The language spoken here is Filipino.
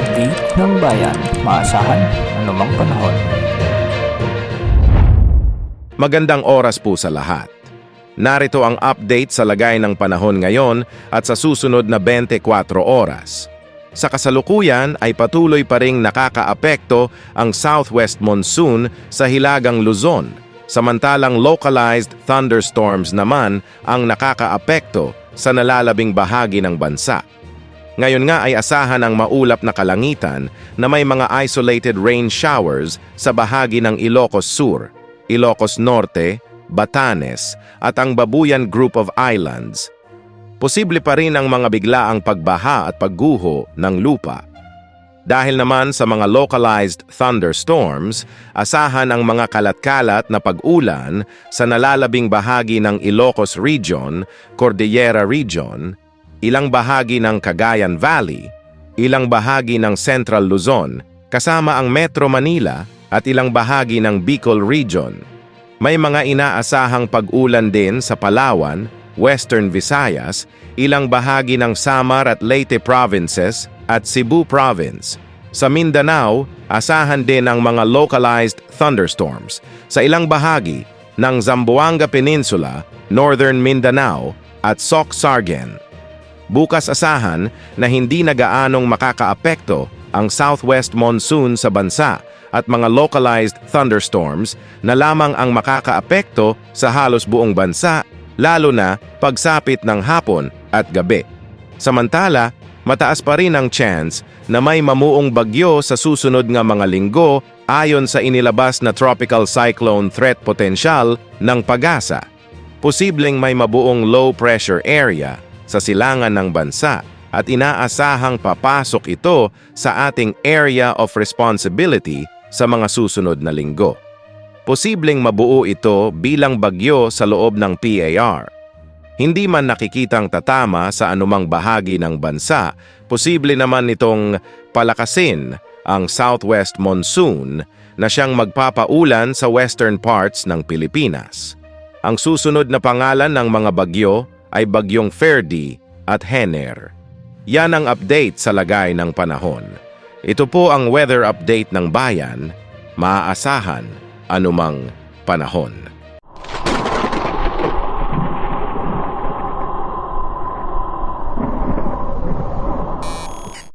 update ng bayan. Maasahan anumang panahon. Magandang oras po sa lahat. Narito ang update sa lagay ng panahon ngayon at sa susunod na 24 oras. Sa kasalukuyan ay patuloy pa ring nakakaapekto ang southwest monsoon sa Hilagang Luzon, samantalang localized thunderstorms naman ang nakakaapekto sa nalalabing bahagi ng bansa. Ngayon nga ay asahan ang maulap na kalangitan na may mga isolated rain showers sa bahagi ng Ilocos Sur, Ilocos Norte, Batanes at ang Babuyan Group of Islands. Posible pa rin ang mga biglaang pagbaha at pagguho ng lupa. Dahil naman sa mga localized thunderstorms, asahan ang mga kalat-kalat na pag-ulan sa nalalabing bahagi ng Ilocos Region, Cordillera Region, ilang bahagi ng Cagayan Valley, ilang bahagi ng Central Luzon, kasama ang Metro Manila at ilang bahagi ng Bicol Region. May mga inaasahang pag-ulan din sa Palawan, Western Visayas, ilang bahagi ng Samar at Leyte Provinces at Cebu Province. Sa Mindanao, asahan din ang mga localized thunderstorms sa ilang bahagi ng Zamboanga Peninsula, Northern Mindanao at Soc-Sargen. Bukas asahan na hindi na gaanong makakaapekto ang southwest monsoon sa bansa at mga localized thunderstorms na lamang ang makakaapekto sa halos buong bansa, lalo na pagsapit ng hapon at gabi. Samantala, mataas pa rin ang chance na may mamuong bagyo sa susunod nga mga linggo ayon sa inilabas na tropical cyclone threat potential ng PAGASA. Posibleng may mabuong low pressure area sa silangan ng bansa at inaasahang papasok ito sa ating area of responsibility sa mga susunod na linggo. Posibleng mabuo ito bilang bagyo sa loob ng PAR. Hindi man nakikitang tatama sa anumang bahagi ng bansa, posible naman itong palakasin ang southwest monsoon na siyang magpapaulan sa western parts ng Pilipinas. Ang susunod na pangalan ng mga bagyo ay bagyong Ferdy at Hener. Yan ang update sa lagay ng panahon. Ito po ang weather update ng bayan, maaasahan anumang panahon.